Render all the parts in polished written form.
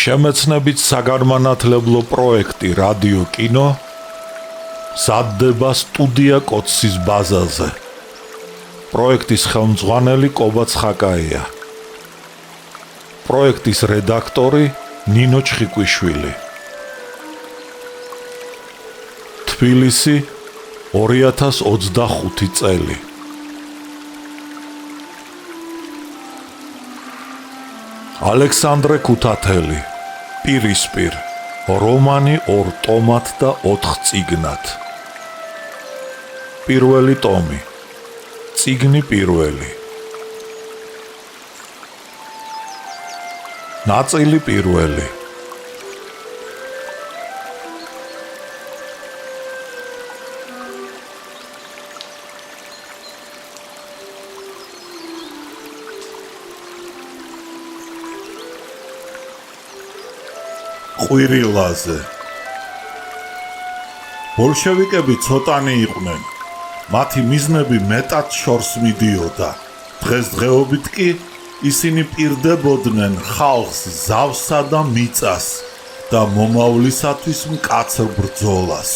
შემეცნებით საგანმანათლებლო პროექტი რადიო კინო მზადდება სტუდია კოცის ბაზაზე. პროექტის ხელმძღვანელი კობა ცხაკაია. პროექტის რედაქტორი ნინო ჩხიკვიშვილი. თბილისი 2025 წელი. ალექსანდრე ქუთათელი. პირისპირ. რომანი 2 ტომად და 4 წიგნად. პირველი ტომი. წიგნი პირველი. ნაწილი პირველი. ყვირილაზე. ბოლშევიკები ცოტანი იყვნენ. მათი მიზნები მეტად შორს მიდიოდა. დღესდღეობით კი ისინი პირდებოდნენ ხალხს ზავსა და მიწას და მომავლისათვის მკაცრ ბრძოლას.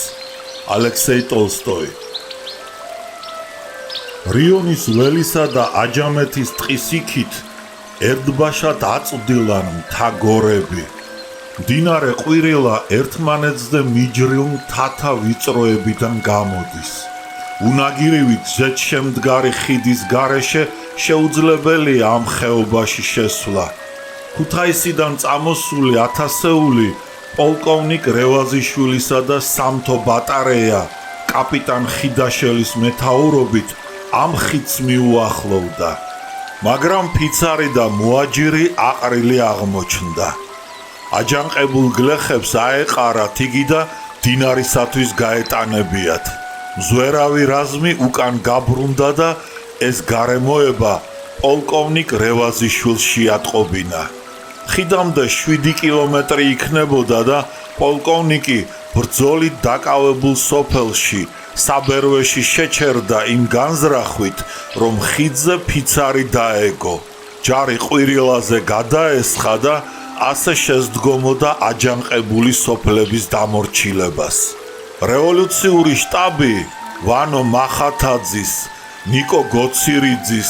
ალექსეი ტოლსტოი. რიონის ველისა და აჯამეთის ტყის იქით ერთბაშად აწვდილან მთა გორები. მდინარე ყვირილა ერთმანეთზე მიჯრილ მთათა ვიწროებიდან გამოდის. უნაგირივით ზედშემდგარი ხიდის გარეშე შეუძლებელია ამ ხეობაში შესვლა. ქუთაისიდან წამოსული ათასეული პოლკოვნიკ რევაზიშვილისა და სამთო ბატარეა კაპიტან ხიდაშელის მეთაურობით ამ ხიდს მიუახლოვდა. მაგრამ ფიცარი და მოაჯირი აყრილი აღმოჩნდა. აჯანყებულ გლეხებს აეყარათ იგი და დინარისათვის გაეტანებიათ. მზვერავი რაზმი უკან გაბრუნდა და ეს გარემოება პოლკოვნიკ რევაზიშვილს შეატყობინა. ხიდამდე 7 კილომეტრი იქნებოდა და პოლკოვნიკი ბრძოლით დაკავებულ სოფელში საბერვეში შეჩერდა იმ განზრახვით, რომ ხიდზე ფიცარი დაეგო. ჯარი ყვირილაზე გადაესხა და ასე შესდგომოდა აჯანყებული სოფლების დამორჩილებას. რევოლუციური შტაბი ვანო მახათაძის, ნიკო გოცირიძის,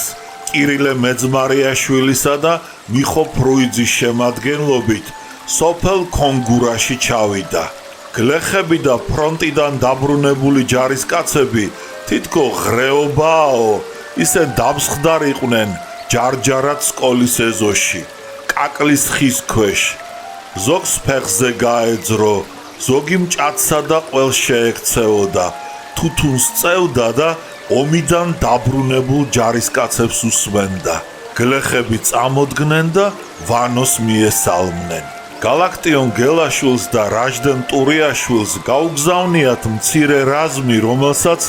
კირილე მეძმარიაშვილისა და მიხო ფრუიძის შემადგენლობით სოფელ ქონგურაში ჩავიდა. გლეხები და ფრონტიდან დაბრუნებული ჯარისკაცები თითქო ღრეობაო, ისე დამსხდარიყვნენ ჯარჯარად სკოლის ეზოში. აკლის ხის ქვეშ. ზოგს ფეხზე გაეძრო, ზოგი მჭადსა და ყველს შეექცეოდა. თუთუნს წევდა და ომიდან დაბრუნებულ ჯარისკაცებს უსმენდა. გლეხები წამოდგნენ და ვანოს მიესალმნენ. გალაქტიონ გელაშვილს და რაჟდენ ტურიაშვილს გაუგზავნიათ მცირე რაზმი, რომელსაც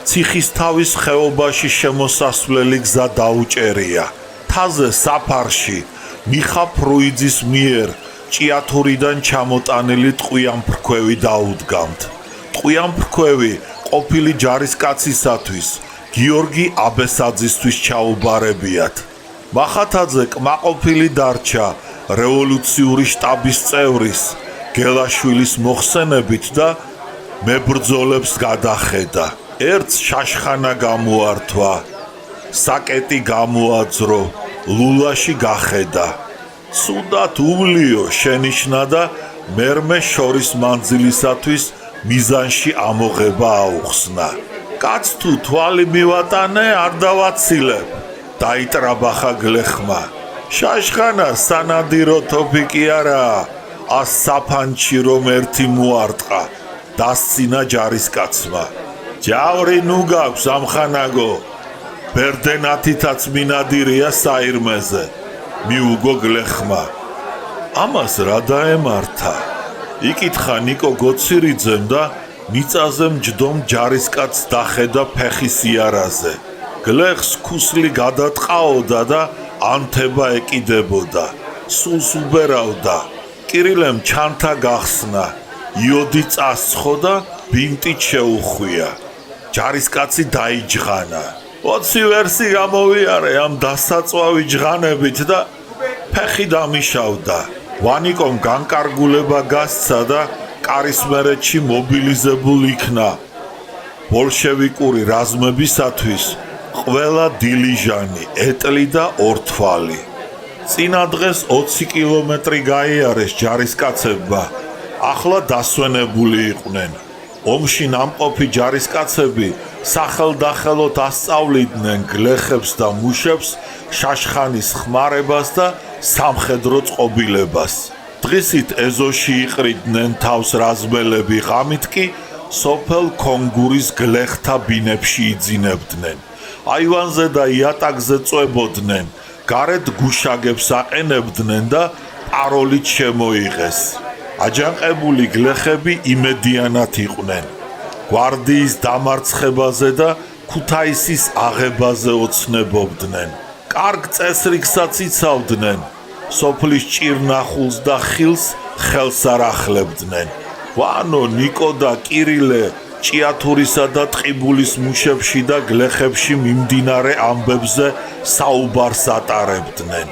ციხისთავის ხეობაში შემოსასვლელი გზა დაუჭერია. მთაზე საფარში მიხა ფრუიძის მიერ ჭიათურიდან ჩამოტანილი ტყვიამფრქვევი დაუდგამთ. ტყვიამფრქვევი ყოფილი ჯარისკაცისათვის გიორგი აბესაძისთვის ჩაუბარებიათ. მახათაძე კმაყოფილი დარჩა რევოლუციური შტაბის წევრის გელაშვილის მოხსენებით და მებრძოლებს გადახედა. ერთს შაშხანა გამოართვა, საკეტი გამოაძრო, ლულაში გახედა. სუდად უვლიო შენიშნა და მერმე შორის მანძილისათვის მიზანში ამოღება აუხსნა. კაც თუ თვალი მივატანე არ დავაცილებ. დაიტრაბახა გლეხმა. შაშხანა სანადირო თოფიკი არაა, ას საფანჩი რომ ერთი მოარტყა. დასცინა ჯარისკაცმა. ჯავრი ნუ გაქვს ამხანაგო. ბერდენათითაც მინადირია საირმეზე. მიუგო გლეხმა. ამას რა დაემართა? იკითხა ნიკო გოცირიძემ და მიწაზე მჯდომ ჯარისკაცს დახედა ფეხის იარაზე. გლეხს ქუსლი გადატყაოდა და ანთება ეკიდებოდა. სულს უბერავდა. კირილემ ჩანთა გახსნა. იოდი წასცხო და ბინტით შეუხვია. ჯარისკაცი დაიჯღანა. 20 ვერსი გამოვიარე ამ დასაწვავი ჯღანებით და ფეხი დამიშავდა. ვანიკომ განკარგულება გასცა და კარისმერეთში მობილიზებულ იქნა. ბოლშევიკური რაზმებისათვის ყველა დილიჟანი, ეტლი და ორთვალი. წინა დღეს 20 კილომეტრი გაიარეს ჯარისკაცებმა. ახლა დასვენებული იყვნენ. ომში ნამყოფი ჯარისკაცები სახელდახელოდ ასწავლიდნენ გლეხებს და მუშებს შაშხანის ხმარებას და სამხედრო წყობილებას. დღისით ეზოში იყრიდნენ თავს რაზმელები, ღამით კი სოფელ ქონგურის გლეხთა ბინებში იძინებდნენ. აივანზე და იატაკზე წვებოდნენ, გარეთ გუშაგებს აყენებდნენ და პაროლით შემოიღეს. აჯანყებული გლეხები იმედიანად იყვნენ. გვარდიის დამარცხებაზე და ქუთაისის აღებაზე ოცნებობდნენ. კარგ წესრიგსაც იცავდნენ. სოფლის ჭირნახულს და ხილს ხელს არ ახლებდნენ. ვანო, ნიკო და კირილე ჭიათურისა და ტყიბულის მუშებში და გლეხებში მიმდინარე ამბებზე საუბარს ატარებდნენ.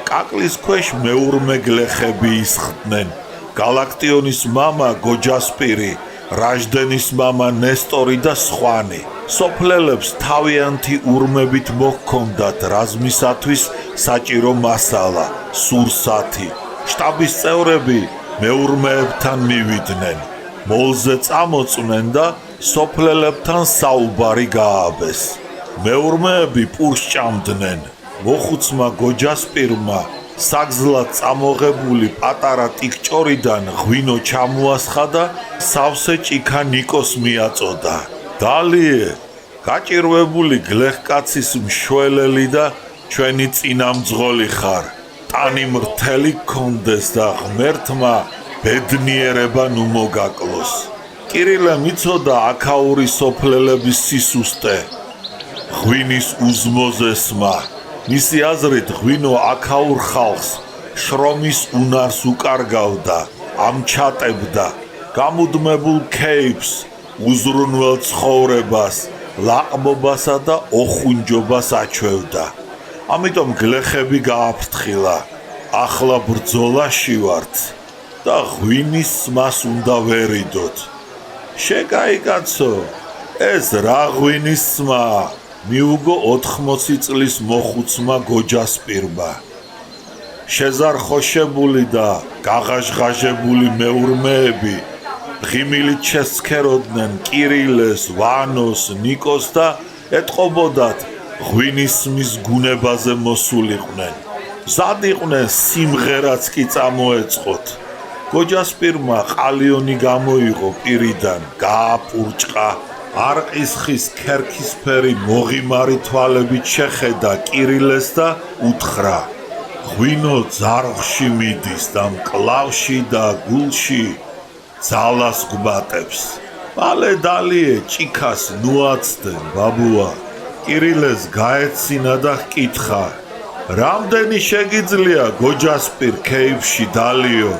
კაკლის ქვეშ მეურმე გლეხები ისხდნენ. გალაქტიონის მამა გოჯასპირი, რაჟდენის მამა ნესტორი და სხვანი. სოფლელებს თავიანთი ურმებით მოჰქონდათ რაზმისათვის საჭირო მასალა, სურსათი. შტაბის წევრები მეურმეებთან მივიდნენ. მოლზე წამოწნენ და სოფლელებთან საუბარი გააბეს. მეურმეები პურს ჭამდნენ. მოხუცმა გოჯასპირმა საგზლად წამოღებული პატარა ტიკჭორიდან ღვინო ჩამოასხა და სავსე ჭიქა ნიკოს მიაწოდა. დალიე, გაჭირვებული გლეხკაცის მშველელი და ჩვენი წინამძღოლი ხარ. ტანი მრთელი გქონდეს და ღმერთმა ბედნიერება ნუ მოგაკლოს. კირილემ იცოდა აქაური სოფლელების სისუსტე. ღვინის უზმოზესმა. მისი აზრით ღვინო აქაურ ხალხს შრომის უნარს უკარგავდა, ამჩატებდა, გამუდმებულ ქეიფს, უზრუნველ ცხოვრებას, ლაყბობასა და ოხუნჯობას აჩვევდა. ამიტომ გლეხები გააფრთხილა. ახლა ბრძოლაში ვართ და ღვინის მას უნდა ვერიდოთ. შეკაიკაცო, ეს რა ღვინის სმა? მიუგო 80 წლის მოხუცმა გოჯასპირმა. შეზარხოშებული და გაღაშღაჟებული მეურმეები ღიმილით შესცქეროდნენ კირილეს, ვანოს, ნიკოს და ეტყობოდათ ღვინის სმის გუნებაზე მოსულიყვნენ. მზად იყვნენ სიმღერაც კი წამოეწყოთ. გოჯასპირმა ყალიონი გამოიღო პირიდან, გააპურჭყა. არყის ხის ქერქისფერი მოღიმარი თვალებით შეხედა კირილეს და უთხრა: ღვინო ძარღვში მიდის და მკლავში და გულში ძალას გვბატებს. მალე დალიე ჭიქას ნუაცდნენ, ბაბუა. კირილეს გაეცინა და ჰკითხა: რამდენი შეგიძლია გოჯასპირ ქეიფში დალიო?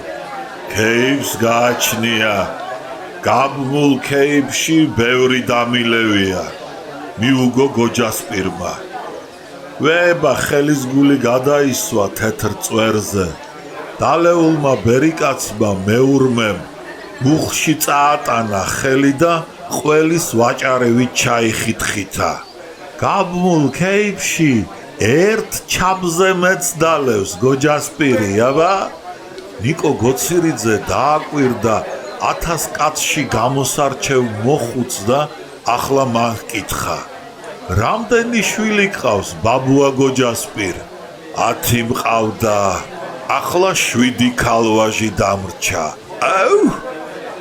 ქეიფს გააჩნია. გაბმულ ქეიფში ბევრი დამილევია. მიუგო გოჯასპირმა. ვება ხელისგული გადაისვა თეთრ წვერზე. დალეულმა ბერიკაცმა მეურმემ მუხში წაატანა ხელი და ყველის ვაჭარევით ჩაიხითხითა. გაბმულ ქეიფში ერთ ჩაბზე მეც დალევს გოჯასპირი, აბა? ნიკო გოცირიძე დააკვირდა 1000 კაცში გამოსარჩევ მოხუცს და ახლა მან ჰკითხა: რამდენი შვილი ყავს ბაბუა გოჯასპირ? 10 მყავდა. ახლა 7 ქალვაჟი დამრჩა. აუ!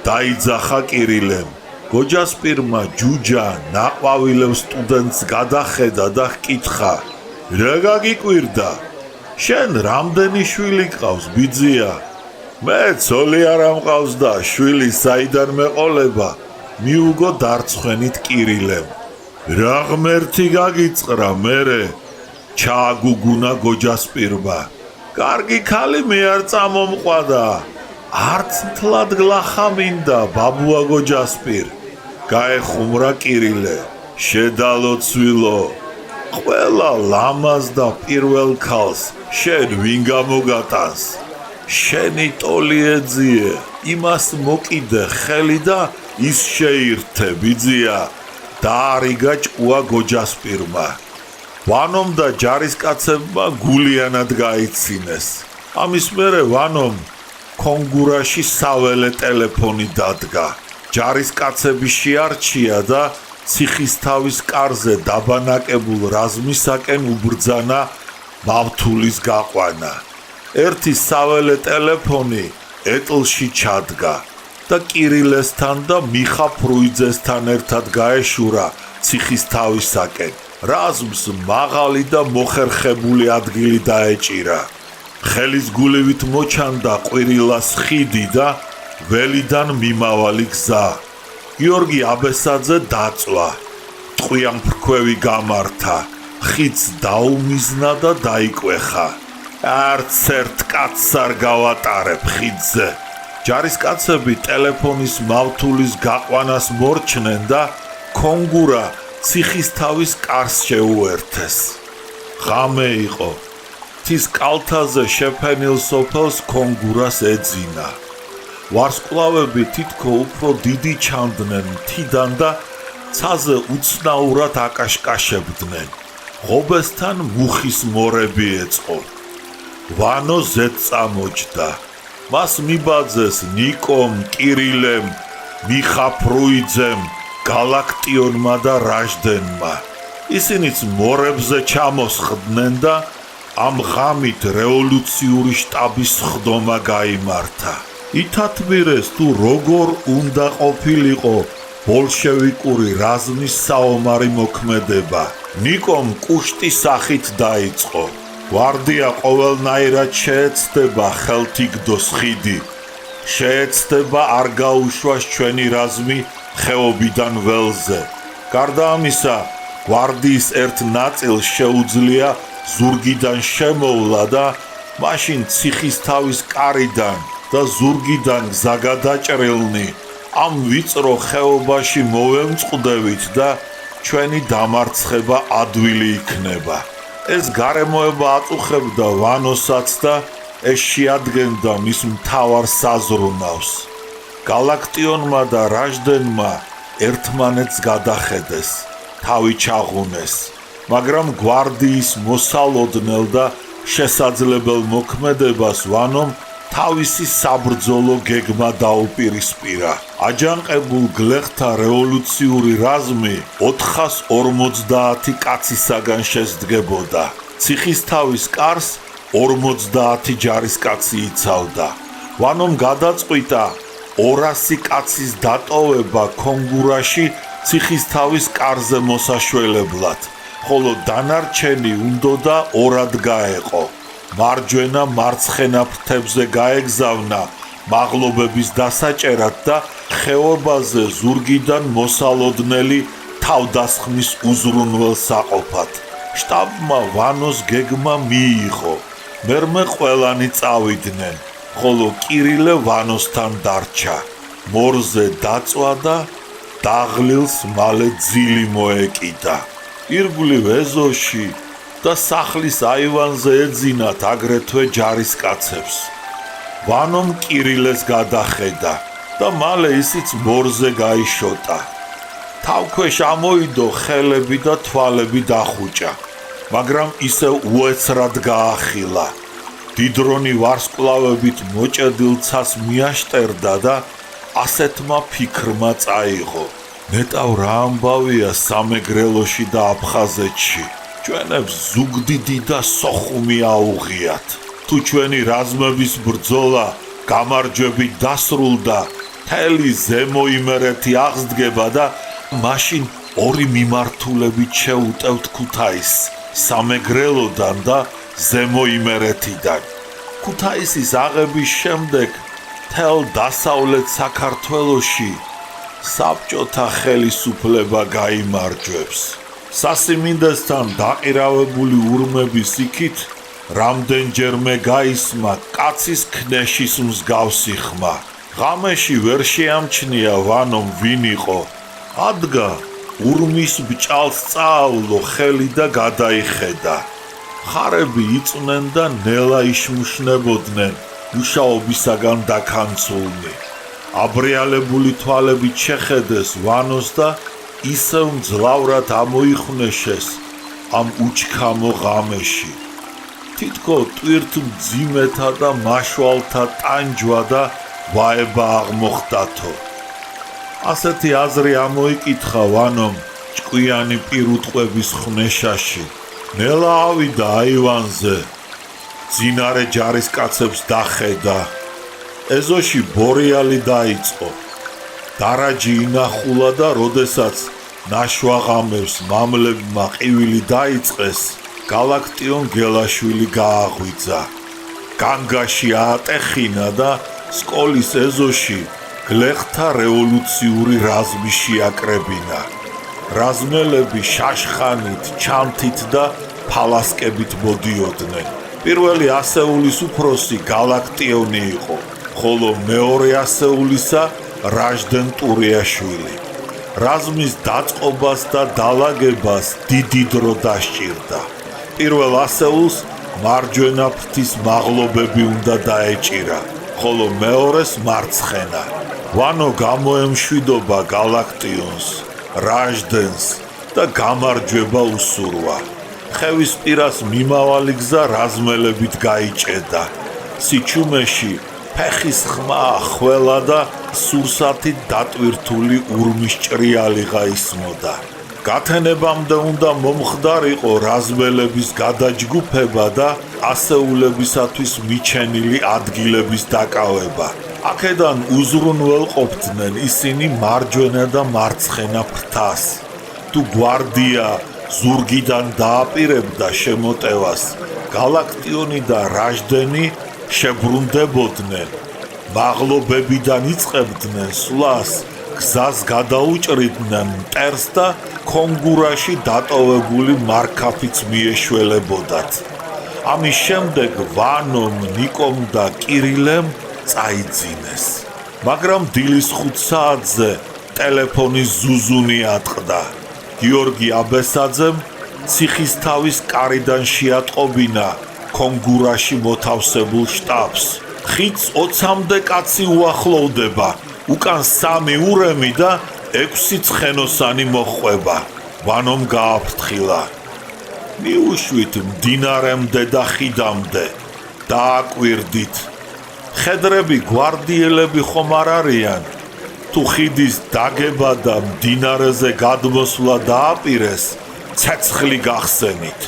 დაიძახა კირილემ. გოჯასპირმა ჯუჯა ნაყვავილევ სტუდენტს გადახედა და ჰკითხა: რა გაგიკვირდა? შენ რამდენი შვილი ყავს, ბიძია? მე ცოლი არა მყავს და შვილი საიდან მეყოლება? მიუგო დარცხვენით კირილემ. რა ღმერთი გაგიწყრა მერე? ჩააგუგუნა გოჯასპირმა. კარგი ქალი მე არ წამომყვადა. არც მთლად გლახა მინდა ბაბუა გოჯასპირ. გაეხუმრა კირილე. შედალო ცვილო. ყველა ლამაზ და პირველ ქალს შენ ვინ გამოგატანს? შენი ტოლი ეძიე, იმას მოკიდე ხელი და ის შეირთე ბიძია, დაარიგა ჭკუა გოჯასპირმა. ვანომ და ჯარისკაცებმა გულიანად გაიცინეს. ამის მერე ვანომ კონგურაში საველე ტელეფონი დადგა. ჯარისკაცები შეარჩია და ციხისთავის კარზე დაბანაკებულ რაზმისაკენ უბრძანა მავთულის გაყვანა. ერთი საველე ტელეფონი ეტლში ჩადგა და კირილესთან და მიხა ფრუიძესთან ერთად გაეშურა ციხისთავისაკენ. რაზმს მაღალი და მოხერხებული ადგილი დაეჭირა. ხელის გულივით მოჩანდა ყვირილას ხიდი და ველიდან მიმავალი გზა. გიორგი აბესაძე დაწვა. ტყვიან ფრქვევი გამართა. ხიდს დაუმიზნა და დაიკვეხა. არც ერთ კაცს არ გავატარებ ხიდზე. ჯარისკაცები ტელეფონის მავთულის გაყვანას მორჩნენ და კონგურა ციხისთავის კარს შეუერთეს. ღამე იყო. მთის კალთაზე შეფენილ სოფელს კონგურას ეძინა. ვარსკვლავები თითქო უფრო დიდი ჩანდნენ მთიდან და ცაზე უცნაურად აკაშკაშებდნენ. ღობესთან მუხის მორები ეწყო. ვანო ზედ წამოჯდა. მას მიბაძეს ნიკომ, კირილემ, მიხა ფრუიძემ, გალაქტიონმა და რაჟდენმა. ისინიც მორებზე ჩამოსხდნენ და ამ ღამით რევოლუციური შტაბის სხდომა გაიმართა. ითათმირეს თუ როგორ უნდა ყოფილიყო ბოლშევიკური რაზმის საომარი მოქმედება. ნიკომ კუშტი სახით დაიწყო. გვარდია ყოველნაირად შეეცდება ხელთიგდოს ხიდი. შეეცდება არ გაუშვას ჩვენი რაზმი ხეობიდან ველზე. გარდა ამისა, გვარდიის ერთ ნაწილს შეუძლია ზურგიდან შემოვლა და მაშინ ციხისთავის კარიდან და ზურგიდან გზა გადაჭრილნი ამ ვიწრო ხეობაში მოვემწყდებით და ჩვენი დამარცხება ადვილი იქნება. ეს გარემოება აწუხებდა ვანოსაც და ეს შეადგენდა მის მთავარ საზრუნავს. გალაქტიონმა და რაჟდენმა ერთმანეთს გადახედეს, თავი ჩაღუნეს, მაგრამ გვარდიის მოსალოდნელ და შესაძლებელ მოქმედებას ვანომ თავისი საბრძოლო გეგმა დაუპირისპირა. აჯანყებულ გლეხთა რევოლუციური რაზმი 450 კაცისაგან შესდგებოდა. ციხისთავის კარს 50 ჯარისკაცი იცავდა. ვანომ გადაწყვიტა 200 კაცის დატოვება კონგურაში ციხისთავის კარზე მოსაშველებლად, ხოლო დანარჩენი უნდოდა ორად გაეყო. მარჯვენა მარცხენა ფრთებზე გაეგზავნა მაღლობების დასაჭერად და ხეობაზე ზურგიდან მოსალოდნელი თავდასხმის უზრუნველსაყოფად. შტაბმა ვანოს გეგმა მიიღო. მერმე ყველანი წავიდნენ, ხოლო კირილე ვანოსთან დარჩა. მორზე დაწვა და დაღლილს მალე ძილი მოეკიდა. ირგვლივ ეზოში და სახლის აივანზე ეძინათ აგრეთვე ჯარისკაცებს. ვანომ კირილეს გადახედა და მალე ისიც მორზე გაიშოტა. თავქვეშ ამოიდო ხელები და თვალები დახუჭა, მაგრამ ისევ უეცრად გაახილა. დიდრონი ვარსკვლავებით მოჭედილ ცას მიაშტერდა და ასეთმა ფიქრმა წაიღო. ნეტავ რა ამბავია სამეგრელოში და აფხაზეთში. ჩვენებს ზუგდიდი და სოხუმი აუღიათ. თუ ჩვენი რაზმების ბრძოლა გამარჯვებით დასრულდა, მთელი ზემო იმერეთი აღსდგება და მაშინ ორი მიმართულებით შეუტევთ ქუთაისს, სამეგრელოდან და ზემო იმერეთიდან. ქუთაისის აღების შემდეგ მთელ დასავლეთ საქართველოში საბჭოთა ხელისუფლება გაიმარჯვებს. სასიმინდესთან დაყირავებული ურმების იქით რამდენჯერმე გაისმა კაცის ქნეშის მსგავსი ხმა. ღამეში ვერ შეამჩნია ვანომ ვინ იყო. ადგა ურმის ბჭალს წაავლო ხელი და გადაიხედა. ხარები იწვნენ და ნელა იშმუშნებოდნენ, მუშაობისაგან დაქანცულნი. აბრიალებული თვალებით შეხედეს ვანოს და ისევ მძლავრად ამოიხვნეშეს ამ უჩქამო ღამეში. თითქო ტვირთ მძიმეთა და მაშვალთა ტანჯვა და ვაება აღმოხდათო. ასეთი აზრი ამოიკითხა ვანომ ჭკვიანი პირუტყვების ხვნეშაში. ნელა ავიდა აივანზე. ძინარე ჯარისკაცებს დახედა. ეზოში ბორიალი დაიწყო. დარაჯი ინახულა და როდესაც ნაშვაღამებს მამლებმა ყივილი დაიწყეს, გალაქტიონ გელაშვილი გააღვიძა. განგაში აატეხინა და სკოლის ეზოში გლეხთა რევოლუციური რაზმი შეაკრებინა. რაზმელები შაშხანით, ჩანთით და ფალასკებით მოდიოდნენ. პირველი ასეულის უფროსი გალაქტიონი იყო, ხოლო მეორე ასეულისა რაჟდენ ტურიაშვილი. რაზმის დაწყობას და დალაგებას დიდი დრო დასჭირდა. პირველ ასეულს მარჯვენა ფრთის მაღლობები უნდა დაეჭირა, ხოლო მეორეს მარცხენა. ვანო გამოემშვიდობა გალაქტიონს, რაჟდენს და გამარჯვება უსურვა. ხევის პირას მიმავალი გზა რაზმელებით გაიჭედა. სიჩუმეში ფეხის ხმა, ხველა და სურსათით დატვირთული ურმის ჭრიალიღა ისმოდა. გათენებამდე უნდა მომხდარიყო რაზმელების გადაჯგუფება და ასეულებისათვის მიჩენილი ადგილების დაკავება. აქედან უზრუნველყოფდნენ ისინი მარჯვენა და მარცხენა ფრთას. თუ გვარდია ზურგიდან დააპირებდა შემოტევას, გალაქტიონი და რაჟდენი შებრუნდებოდნენ. მაღლობებიდან იწყებდნენ სვლას, გზას გადაუჭრიდნენ მტერს და კონგურაში დატოვებული მარქაფიც მიეშველებოდათ. ამის შემდეგ ვანომ, ნიკომ და კირილემ წაიძინეს. მაგრამ დილის 5 საათზე ტელეფონის ზუზუნი ატყდა. გიორგი აბესაძემ ციხისთავის კარიდან შეატყობინა კონგურაში მოთავსებულ შტაბს. ხიდს 20-მდე კაცი უახლოვდება, უკან 3 ურემი და 6 ცხენოსანი მოჰყვება. ვანომ გააფრთხილა. მიუშვით მდინარემდე და ხიდამდე. დააკვირდით. ხედრები გვარდიელები ხომ არ არიან? თუ ხიდის დაგება და მდინარეზე გადმოსვლა დააპირეს, ცეცხლი გახსენით.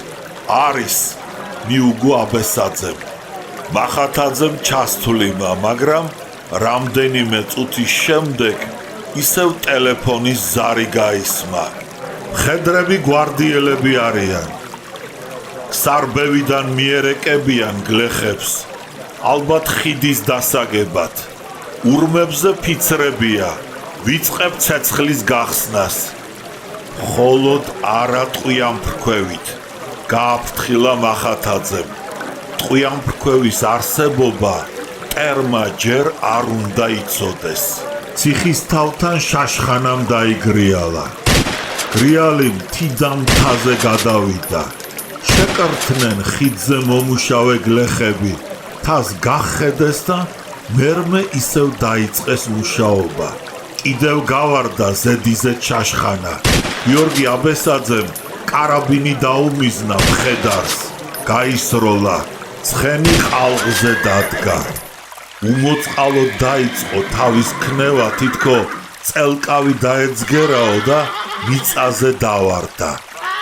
არის, მიუგო აბესაძემ. მახათაძემ ჩასთვლიმა, მაგრამ რამდენიმე წუთის შემდეგ ისევ ტელეფონის ზარი გაისმა. ხედრები გვარდიელები არიან. სარბევიდან მიერეკებიან გლეხებს, ალბათ ხიდის დასაგებად. ურმებზე ფიცრებია, ვიწყებ ცეცხლის გახსნას. ხოლოდ არა ტყვიამფრქვევით, გააფრთხილა მახათაძემ. ტყვიამფრქვევის არსებობა მტერმა ჯერ არ უნდა იცოდეს. ციხისთავთან შაშხანამ დაიგრიალა. გრიალი მთიდან მთაზე გადავიდა. შეკრთნენ ხიდზე მომუშავე გლეხები, თას გახედეს და მერმე ისევ დაიწყეს მუშაობა. კიდევ გავარდა ზედიზედ შაშხანა. გიორგი აბესაძემ კარაბინი დაუმიზნა მხედარს. გაისროლა, ცხენი ყალღზე დადგა. უმოწყალოდ დაიწყო თავის ქნევა, თითქო წელკავი დაეძგერაო და მიწაზე დავარდა.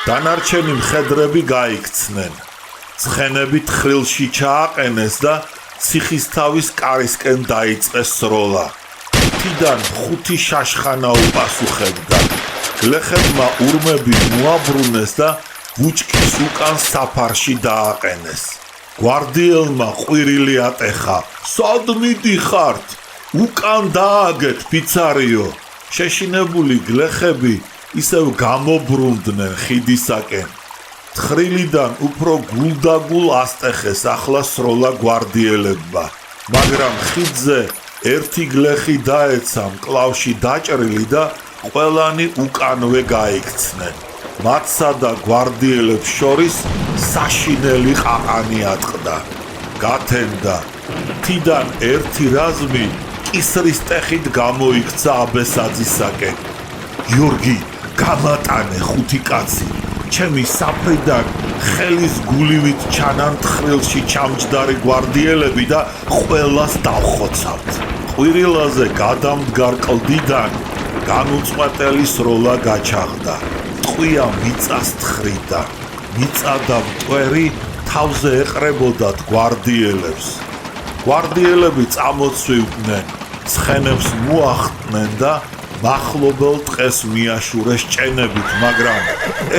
დანარჩენი მხედრები გაიქცნენ. ცხენები თხრილში ჩააყენეს და ციხისთავის კარისკენ დაიწყეს სროლა. თიდან 5 შაშხანა უპასუხებდა. გლეხებმა ურმები მოაბრუნეს და ბუჩქის უკან საფარში დააყენეს. გვარდიელმა ყვირილი ატეხა. სად მიდიხართ? უკან დააგეთ, ფიცარიო. შეშინებული გლეხები ისევ გამობრუნდნენ ხიდისაკენ. თხრილიდან უფრო გულდაგულ ასტეხეს ახლა სროლა გვარდიელებმა. მაგრამ ხიდზე ერთი გლეხი დაეცა მკლავში დაჭრილი და ყველანი უკანვე გაიქცნენ. მათსა და გვარდიელებს შორის საშინელი ყაყანი ატყდა. გათენდა თიდან ერთი რაზმი კისრის ტეხით გამოიქცა აბესაძისაკენ. გიორგი, გამატანე 5 კაცი, ჩემი საფრიდან ხელის გულივით ჩანან თხრილში ჩამჯდარი გვარდიელები და ყველას დავხოცავთ. ყვირილაზე გადამდგარ კლდიდან განუწყვეტელი სროლა გაჩაღდა. ტყვია მიწას თხრიდა. მიწა და მტვერი თავზე ეყრებოდათ გვარდიელებს. გვარდიელები წამოცვიდნენ, ცხენებს მოახტნენ და მახლობელ ტყეს მიაშურეს ჭენებით, მაგრამ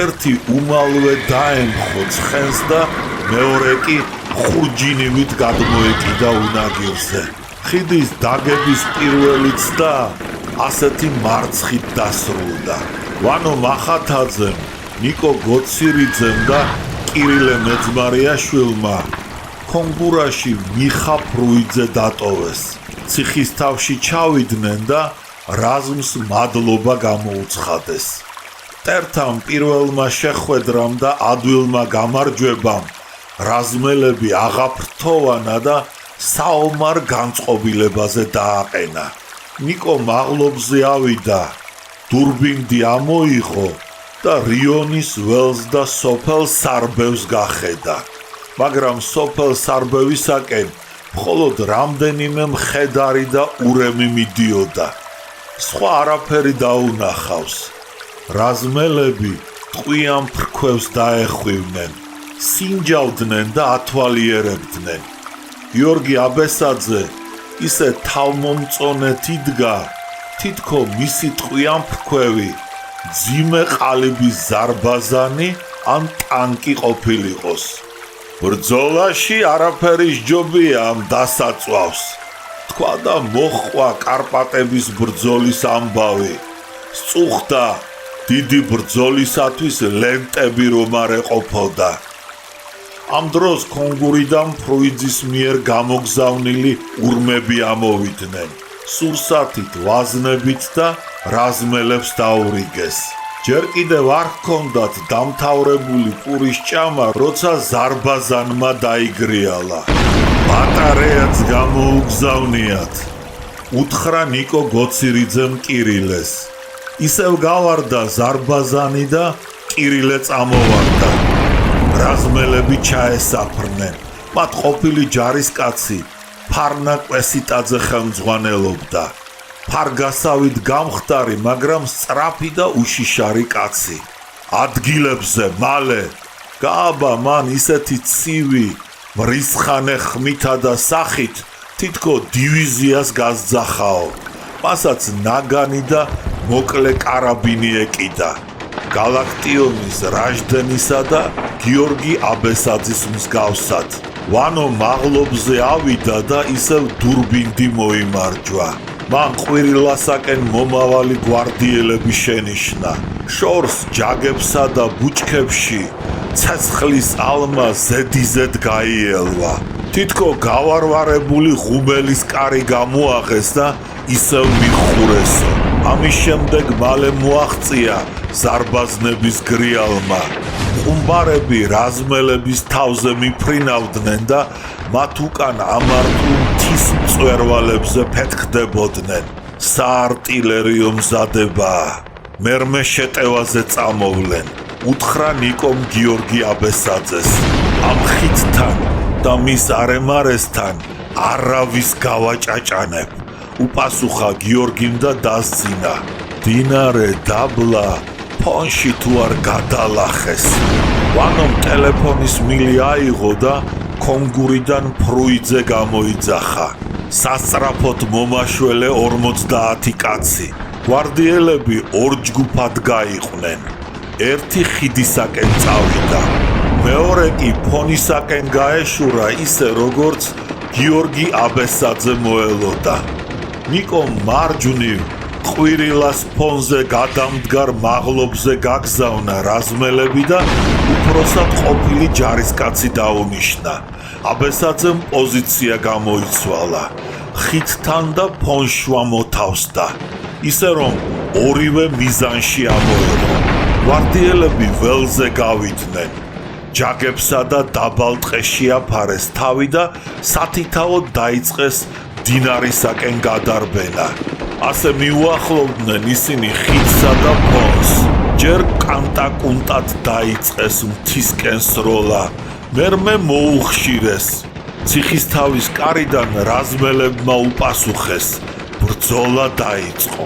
ერთი უმალვე დაემხო ცხენს და მეორე კი ხურჯინივით გადმოეკიდა უნაგირზე. ხიდის დაგების პირველი ცდა ასეთი მარცხით დასრულდა. ვანო მახათაძემ, ნიკო გოცირიძემ და კირილე მეძმარიაშვილმა კონგურაში მიხა ფრუიძე დატოვეს. ციხის თავში ჩავიდნენ და რაზმს მადლობა გამოუცხადეს. მტერთან პირველმა შეხვედრამ და ადვილმა გამარჯვებამ რაზმელები აღაფრთოვანა და საომარ განწყობილებაზე დააყენა. ნიკო მაღლობზე ავიდა, დურბინდი ამოიღო და რიონის ველს და სოფელ სარბევს გახედა. მაგრამ სოფელ სარბევისაკენ მხოლოდ რამდენიმე მხედარი და ურემი მიდიოდა. სხვა არაფერი დაუნახავს. რაზმელები ტყვიან ფრქვევს დაეხვივნენ, სინჯავდნენ და ათვალიერებდნენ. გიორგი აბესაძე ისე თავმომწონეთ იდგა, თითქო მისი ტყვიან ფრქვევი ძიმე ყალიბის ზარბაზანი ან ტანკი ყოფილიყოს. ბრძოლაში არაფერი სჯობია ამ დასაწვავს. თქვა და მოჰყვა კარპატების ბრძოლის ამბავი. სწუხდა დიდი ბრძოლისათვის ლენტები რომ არ ეყოფოდა. ამ დროს კონგურიდან ფრუიძის მიერ გამოგზავნილი ურმები ამოვიდნენ. სურსათით, ვაზნებით და რაზმელებს დაურიგეს. ჯერ კიდევ არ ჰქონდათ დამთავრებული პურის ჭამა, როცა ზარბაზანმა დაიგრიალა. ბატარეაც გამოუგზავნიათ. უთხრა ნიკო გოცირიძემ კირილეს. ისევ გავარდა ზარბაზანი და კირილე წამოვარდა. რაზმელები ჩაესაფრნენ. მათ ყოფილი ჯარისკაცი ფარნა კვესიტაძე ხელმძღვანელობდა. ფარგასავით გამხდარი, მაგრამ სწრაფი და უშიშარი კაცი. ადგილებზე მალე გააბა მან ისეთი ცივი, მრისხანე ხმითა და სახით, თითქო დივიზიას გასძახაო. მასაც ნაგანი და მოკლე კარაბინი ეკიდა. გალაქტიონის, რაჟდენისა და გიორგი აბესაძის მსგავსად. ვანო მაღლობზე ავიდა და ისევ დურბინდი მოიმარჯვა. მან ყვირილასაკენ მომავალი გვარდიელები შენიშნა. შორს ჯაგებსა და ბუჩქებში ცეცხლის ალმა ზედიზედ გაიელვა. თითქო გავარვარებული ღუმელის კარი გამოაღეს და ისევ მიხურესო. ამის შემდეგ მალე მოაღწია ზარბაზნების გრიალმა. ყუმბარები რაზმელების თავზე მიფრინავდნენ და მათ უკან ამართულ მთის მწვერვალებზე ფეთქდებოდნენ. საარტილერიო მზადებაა. მერმე შეტევაზე წამოვლენ. უთხრა ნიკომ გიორგი აბესაძეს. ამ ხიდთან და მის არემარესთან არავის გავაჭაჭანებ. უპასუხა გიორგიმ და დასძინა. დინარე დაბლა ფონში თუ არ გადალახეს. ვანომ ტელეფონის მილი აიღო და კონგურიდან ფრუიძე გამოიძახა. სასწრაფოდ მომაშველე 50 კაცი. გვარდიელები ორ ჯგუფად გაიყვნენ. ერთი ხიდისაკენ წავიდა. მეორე კი ფონისაკენ გაეშურა ისე როგორც გიორგი აბესაძე მოელოდა. ნიკო მარჯვნივ ყვირილას ფონზე გადამდგარ მაღლობზე გაგზავნა რაზმელები და უფროსად ყოფილი ჯარისკაცი დაუნიშნა. აბესაძემ პოზიცია გამოიცვალა. ხიდთან და ფონშვა მოთავსდა. ისე რომ ორივე მიზანში ამოიღო. გვარდიელები ველზე გავიდნენ. ჯაგებსა და დაბალ ტყეში აფარეს თავი და სათითაოდ დაიწყეს დინარისაკენ გადარბენა. ასე მიუახლოვდნენ ისინი ხიდსა და ფონს. ჯერ კანტაკუნტად დაიწყეს მთისკენ სროლა, მერმე მოუხშირეს. ციხისთავის კარიდან რაზმელებმა უპასუხეს, ბრძოლა დაიწყო.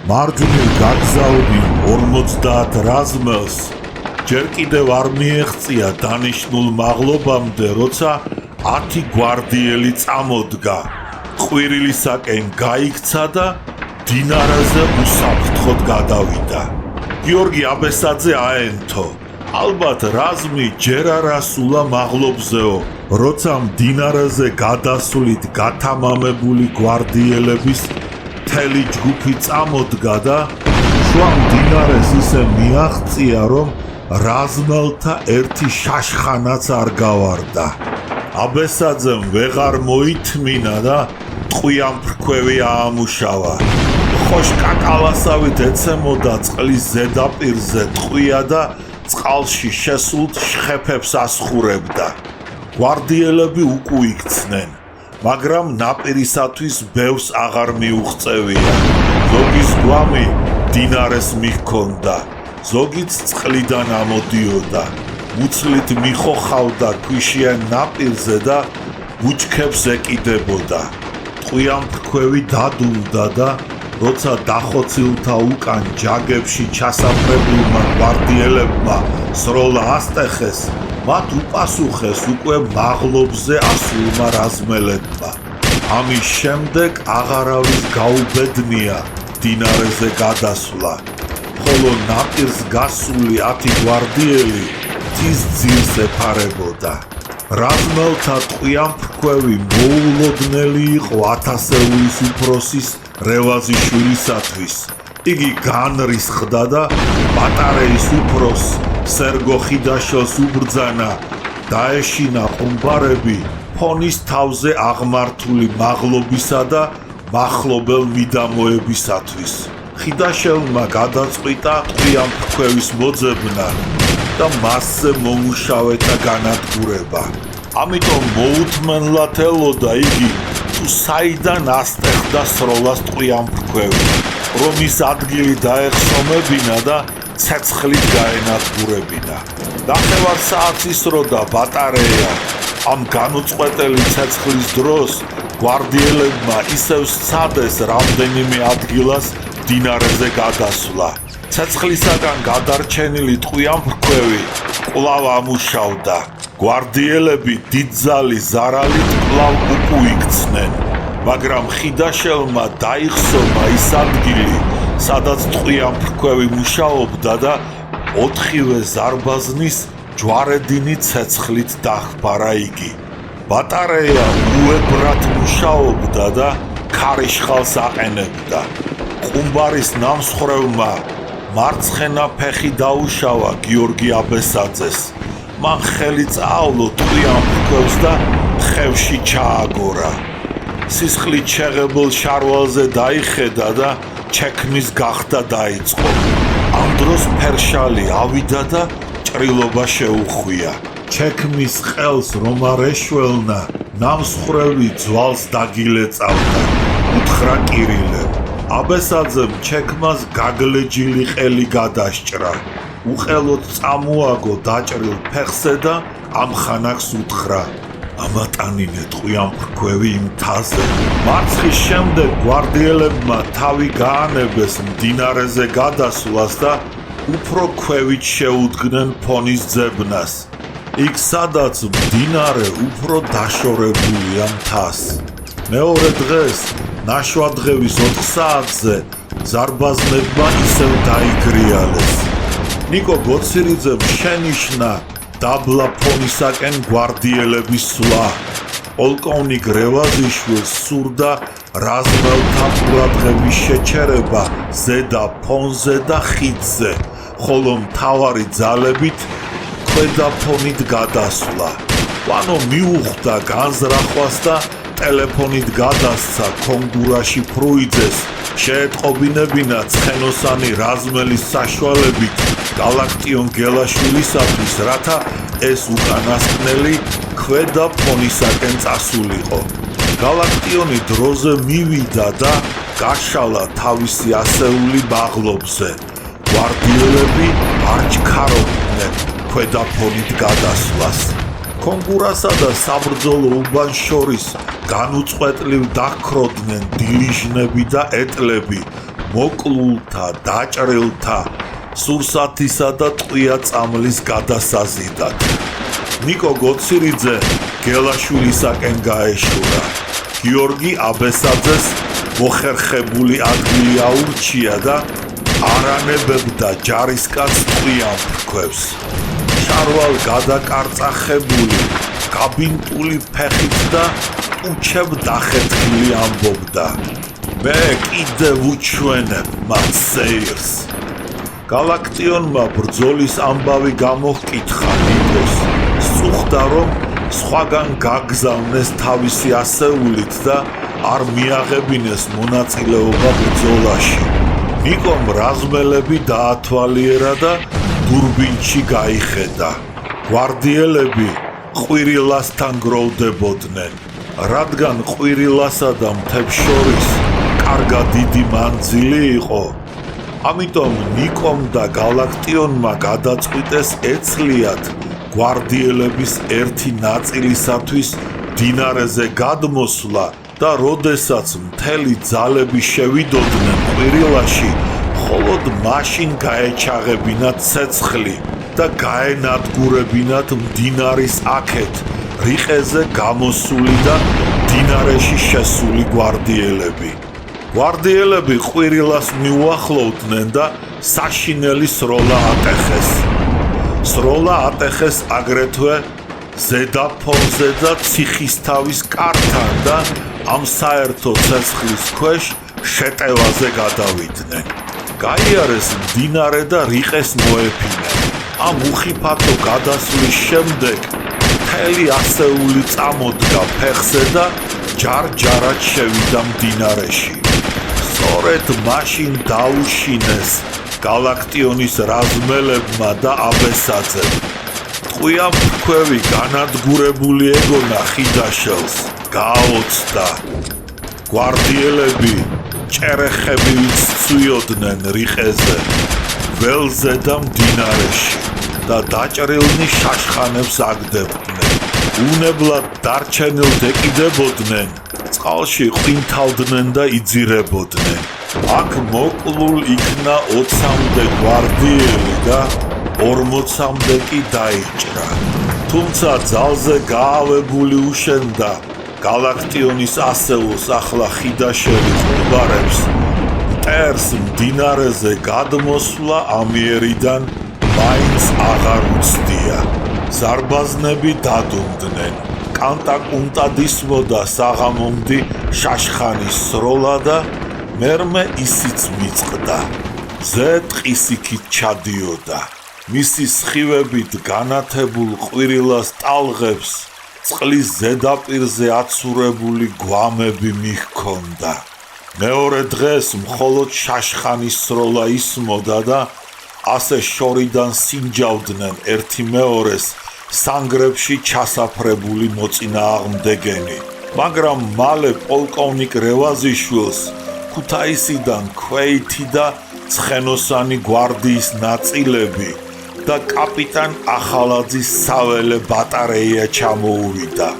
მარჯვნივ გაგზავნილ 50 რაზმელს ჯერ კიდევ არ მიეღწია დანიშნულ მაღლობამდე, როცა 10 გვარდიელი წამოდგა. ყვირილისაკენ გაიქცა და დინარაზე უსაფრთხოდ გადავიდა. გიორგი აბესაძე აენთო. ალბათ რაზმი ჯერ არ ასულა მაღლობზეო, როცა მდინარეზე გადასვლით გათამამებული გვარდიელების მთელი ჯგუფი წამოდგა და შუა მდინარეს ისე მიაღწია, რომ რაზმელთა ერთი შაშხანაც არ გავარდა. აბესაძემ ვეღარ მოითმინა და ტყვიამფრქვევი აამუშავა. ხოშკაკალასავით ეცემოდა წყლის ზედაპირზე ტყვია და წყალში შესულთ შხეფებს ასხურებდა. გვარდიელები უკუიქცნენ, მაგრამ ნაპირისათვის ბევრს აღარ მიუღწევია. ზოგის გვამი დინარეს მიჰქონდა, ზოგიც წყლიდან ამოდიოდა. უცლით მიხოხავდა ქვიშიან ნაპირზე და ბუჩქებს ეკიდებოდა. ტყვიამფრქვევი დადუნდა და როცა დახოცილთა უკან ჯაგებში ჩასაფრებულმა გვარდიელებმა სროლა ასტეხეს, მათ უპასუხეს უკვე მაღლობზე ასულმა რაზმელებმა. ამის შემდეგ აღარავის გაუბედნია დინარეზე გადასვლა, ხოლო ნაპირს გასული 10 გვარდიელი მთის ძირს ეფარებოდა. რაზმელთა ტყვიამფრქვევი მოულოდნელი იყო 1000-ეულის უფროსის რევაზიშვილისათვის. იგი განრისხდა და პატარეის უფროს სერგო ხიდაშელს უბრძანა, დაეშინა ყუმბარები ფონის თავზე აღმართული მაღლობისა და მახლობელ მიდამოებისათვის. ხიდაშელმა გადაწყვიტა ტყვიამფრქვევის მოძებნა და მასზე მომუშავეთა განადგურება. ამიტომ მოუთმენლად ელოდა იგი, თუ საიდან ასტეხდა სროლას ტყვიამფრქვევი, რომ ის ადგილი დაეხსომებინა და ცეცხლით გაენადგურებინა. ნახევარ საათს ისროდა ბატარეა. ამ განუწყვეტელი ცეცხლის დროს გვარდიელებმა ისევ სცადეს რამდენიმე ადგილას დინარეზე გადასვლა. ცეცხლისაგან გადარჩენილი ტყვიამფრქვევი კვლავ ამუშავდა. გვარდიელები დიდძალი ზარალით კვლავ უკუიქცნენ, მაგრამ ხიდაშელმა დაიხსომა ის ადგილი, სადაც ტყვიამფრქვევი მუშაობდა და 4-ვე ზარბაზნის ჯვარედინი ცეცხლით დაჰბარა იგი. ბატარეა უებრად მუშაობდა და ქარიშხალს აყენებდა. ყუმბარის ნამსხვრევმა მარცხენა ფეხი დაუშავა გიორგი აბესაძეს. მან ხელი წაავლო ტყვიამფრქვევს და ხევში ჩააგორა. სისხლით შეღებულ შარვალზე დაიხედა და ჩექმის გახდა დაიწყო. ამ დროს ფერშალი ავიდა და ჭრილობა შეუხვია. ჩექმის ყელს რომ არ ეშველნა, ნამსხვრევი ძვალს დაგილეწავდა. უთხრა კირილემ. აბესაძემ ჩექმას გაგლეჯილი ყელი გადასჭრა. უყელოდ წამოაგო დაჭრილ ფეხზე და ამ ხანაკს უთხრა, ამატანინე ტყვიამფრქვევი იმ მთაზე. მარცხის შემდეგ გვარდიელებმა თავი გაანებეს მდინარეზე გადასვლას და უფრო ქვევით შეუდგნენ ფონის ძებნას. იქ სადაც მდინარე უფრო დაშორებულია მთას. მეორე დღეს ნაშვადღევის 4 საათზე ზარბაზნებმა ისევ დაიგრიალეს. ნიკო გოცირიძემ შენიშნა დაბლა ფონისაკენ გვარდიელების სვლა. პოლკოვნიკ რევაზიშვილს სურდა რაზმელთა ყურადღების შეჩერება ზედა ფონზე და ხიდზე, ხოლო მთავარი ძალებით ქვედა ფონით გადასვლა. პანო მიუხვდა განზრახვას და ტელეფონით გადასცა კონგურაში ფრუიძეს, შეეტყობინებინა ცხენოსანი რაზმელის საშუალებით გალაქტიონ გელაშვილისათვის, რათა ეს უკანასკნელი ქვედა ფონისაკენ წასულიყო. გალაქტიონი დროზე მივიდა და გაშალა თავისი ასეული მაღლობზე. გვარდიელები არ ჩქარობდნენ ქვედა ფონით გადასვლას. კონგურასა და საბრძოლო უბანს შორის განუწყვეტლივ დაქროდნენ დილიჟნები და ეტლები, მოკლულთა, დაჭრილთა, სურსათისა და ტყვია წამლის გადასაზიდად. ნიკო გოცირიძე გელაშვილისაკენ გაეშურა. გიორგი აბესაძეს მოხერხებული ადგილი აურჩია და არანებებდა ჯარისკაც ტყვიან ფრქვევს. შარვალ გადაკარწახებული, გაბინტული ფეხით და ტუჩებ დახეთქილი ამბობდა. მე კიდევ უჩვენებ მათ სეირს. გალაქტიონმა ბრძოლის ამბავი გამოჰკითხა ნიკოს. სწუხდა რომ სხვაგან გაგზავნეს თავისი ასეულით და არ მიაღებინეს მონაწილეობა ბრძოლაში. ნიკომ რაზმელები დაათვალიერა და დურბინში გაიხედა. გვარდიელები ყვირილასთან გროვდებოდნენ, რადგან ყვირილასა და მთებს შორის კარგად დიდი მანძილი იყო. ამიტომ ნიკომ და გალაქტიონმა გადაწყვიტეს ეცლიათ გვარდიელების ერთი ნაწილისათვის დინარეზე გადმოსვლა და როდესაც მთელი ძალები შევიდოდნენ ყვირილაში, მხოლოდ მაშინ გაეჩაღებინათ ცეცხლი და გაენადგურებინათ მდინარის აქეთ, რიყეზე გამოსული და მდინარეში შესული გვარდიელები. გვარდიელები ყვირილას მიუახლოვდნენ და საშინელი სროლა ატეხეს. სროლა ატეხეს აგრეთვე ზედაფონზე და ციხისთავის კართან და ამ საერთო ცეცხლის ქვეშ შეტევაზე გადავიდნენ. გაიარეს მდინარე და რიყეს მოეფინენ. ამ უხიფათო გადასვლის შემდეგ მთელი ასეული წამოდგა ფეხზე და ჯარ-ჯარად შევიდა მდინარეში. სწორედ მაშინ დაუშინეს გალაქტიონის რაზმელებმა და აბესაძემ. ტყვია ფრქვევი განადგურებული ეგონა ხიდაშელს, გააოცდა. გვარდიელები ჭერეხებივით სცვიოდნენ რიყეზე, ველზე და მდინარეში და დაჭრილნი შაშხანებს აგდებდნენ. უნებლად დარჩენილ ეკიდებოდნენ, წყალში ყვინთავდნენ და იძირებოდნენ. აქ მოკლულ იქნა 20-მდე გვარდიელი და 40-მდე კი დაიჭრა. თუმცა ძალზე გაავებული უშენდა გალაქტიონის ასეულს ახლა ხიდაშელი ხუბარებს. მტერს მდინარეზე გადმოსვლა ამიერიდან მაინც აღარ უცდია. ზარბაზნები დადუნდნენ. კანტაკუნტა დისმოდა საღამომდი შაშხანის სროლა და მერმე ისიც მიწყდა. ზე ტყისიქით ჩადიოდა. მისი სხივებით განათებულ ყვირილას ტალღებს წყლის ზედაპირზე აცურებული გვამები მიჰქონდა. მეორე დღეს მხოლოდ შაშხანის სროლა ისმოდა და ასე შორიდან სინჯავდნენ ერთი მეორეს სანგრებში ჩასაფრებული მოწინააღმდეგენი. მაგრამ მალე პოლკოვნიკ რევაზიშვილს ქუთაისიდან ქვეითი და ცხენოსანი გვარდიის ნაწილები და კაპიტან ახალაძის საველე ბატარეია ჩამოუვიდა.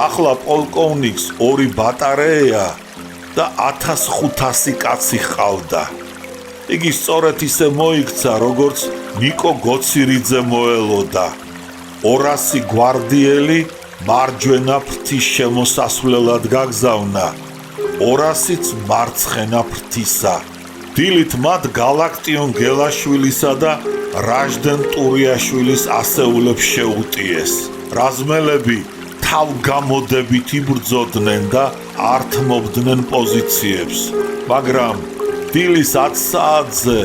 ახლა პოლკოვნიკს 2 ბატარეა და 1500 კაცი ჰყავდა. იგი სწორედ ისე მოიქცა, როგორც ნიკო გოცირიძე მოელოდა. 200 გვარდიელი მარჯვენა ფრთის შემოსასვლელად გაგზავნა, 200-იც მარცხენა ფრთისა. დილით მათ გალაქტიონ გელაშვილისა და რაჟდენ ტურიაშვილის ასეულებს შეუტიეს. რაზმელები თავგამოდებით იბრძოდნენ და ართმობდნენ პოზიციებს, მაგრამ დილის 10 საათზე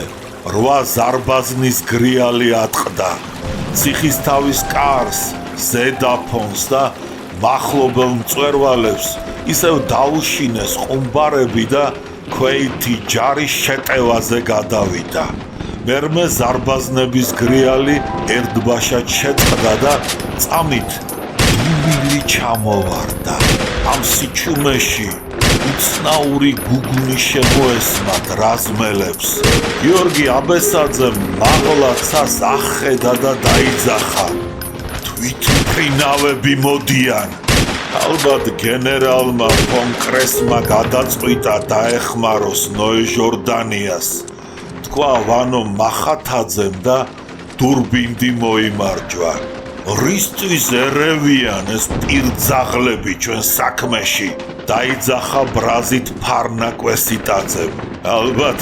8 ზარბაზნის გრიალი ატყდა. ციხისთავის კარს, ზედაფონს და მახლობელ მწვერვალებს ისევ დაუშინეს ყუმბარები და ქვეითი ჯარი შეტევაზე გადავიდა. მერმე ზარბაზნების გრიალი ერთბაშად შეწყდა და წამით დუმილი ჩამოვარდა. ამ სიჩუმეში უცნაური გუგუნი შემოესმათ რაზმელებს. გიორგი აბესაძემ მაღლაცას ახედა და დაიძახა. თვითმფრინავები მოდიან. ალბათ გენერალმა ფონ კრესმა გადაწყვიტა დაეხმაროს ნოე ჟორდანიას. თქვა ვანო მახათაძემ და დურბინდი მოიმარჯვა. რისთვის ერევიან ეს პირძაღლები ჩვენ საქმეში? დაიძახა ბრაზით ფარნა კვესიტაძემ. ალბათ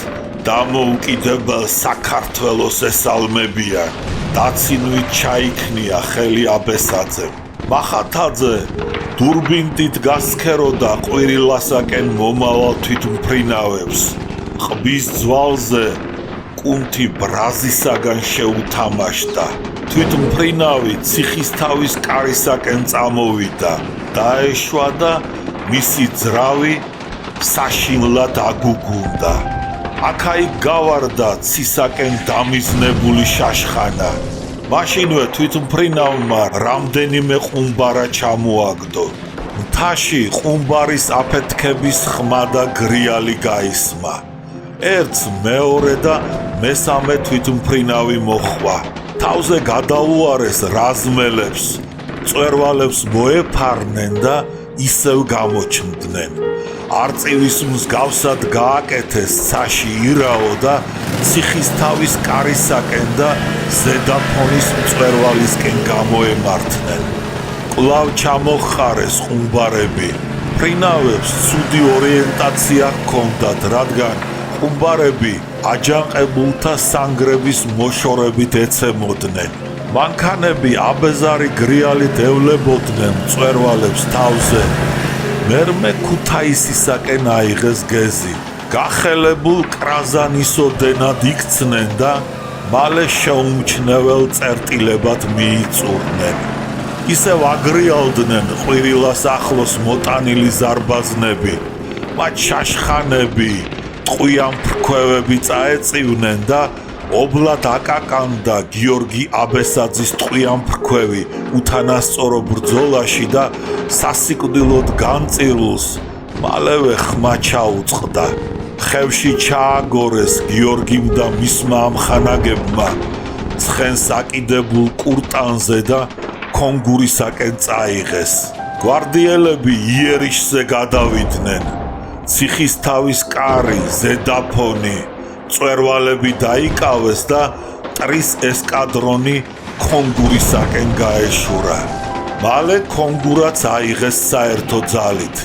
დამოუკიდებელ საქართველოს ესალმებიან. დაცინვით ჩაიქნია ხელი აბესაძემ. მახათაძე დურბინდით გასქეროდა ყვირილასაკენ მომავალ თვითმფრინავებს. ყბის ძვალზე კუნთი ბრაზისაგან შეუთამაშდა. თვითმფრინავი ციხისთავის კარისაკენ წამოვიდა. დაეშვა და მისი ძრავი საშინლად აგუგუნდა. აქა-იქ გავარდა ცისაკენ დამიზნებული შაშხანა. მაშინვე თვითმფრინავმა რამდენიმე ყუმბარა ჩამოაგდო. მთაში ყუმბარის აფეთქების ხმა და გრიალი გაისმა. ერთს მეორე და მესამე თვითმფრინავი მოხვა. თავზე გადაუარეს რაზმელებს, მწვერვალებს მოეფარნენ და ისევ გამოჩნდნენ. არწივის მსგავსად გააკეთეს ცაში ირაო და ციხისთავის კარისაკენ და ზედაფონის მწვერვალისკენ გამოემართნენ. კვლავ ჩამოხარეს ყუმბარები. მფრინავებს ცუდი ორიენტაცია ჰქონდათ, რადგან ყუმბარები აჯანყებულთა სანგრების მოშორებით ეცემოდნენ. მანქანები აბეზარი გრიალით ევლებოდნენ მწვერვალებს თავზე. მერმე ქუთაისისაკენ აიღეს გეზი. გახელებულ კრაზანისოდენად იქცნენ და მალე შეუმჩნევლ წერტილებად მიიწურნენ. ისევ აგრიალდნენ ყვირილას ახლოს მოტანილი ზარბაზნები. მათ შაშხანები, ტყვიან ფრქვევები წაეწივნენ და ობლად აკაკანდა გიორგი აბესაძის ტყვიან ფრქვევი უთანასწორო ბრძოლაში და სასიკვდილოდ განწირულს მალევე ხმა ჩაუწყდა. ხევში ჩააგორეს გიორგიმ და მისმა ამხანაგებმა. ცხენს აკიდებულ კურტანზე და კონგურისაკენ წაიღეს. გვარდიელები იერიშზე გადავიდნენ. ციხისთავის კარი, ზედაფონი, მწვერვალები დაიკავეს და ტრის ესკადრონი კონგურისაკენ გაეშურა. მალე კონგურაც აიღეს საერთო ძალით.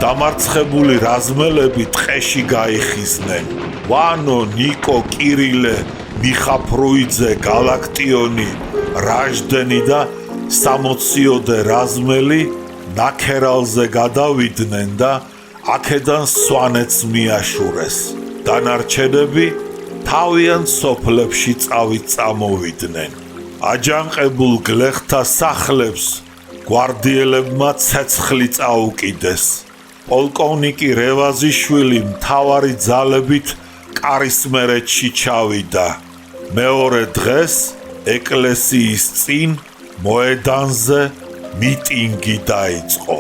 დამარცხებული რაზმელები ტყეში გაიხიზნენ. ვანო, ნიკო, კირილე, მიხა ფრუიძე, გალაქტიონი, რაჟდენი და სამოციოდე რაზმელი ნაქერალზე გადავიდნენ და აქედან სვანეთს მიაშურეს. დანარჩენები თავიანთ სოფლებში წავით წამოვიდნენ. აჯანყებულ გლეხთა სახლებს გვარდიელებმა ცეცხლი წაუკიდეს. პოლკოვნიკი რევაზიშვილი მთავარი ძალებით კარისმერეთში ჩავიდა. მეორე დღეს ეკლესიის წინ მოედანზე მიტინგი დაიწყო.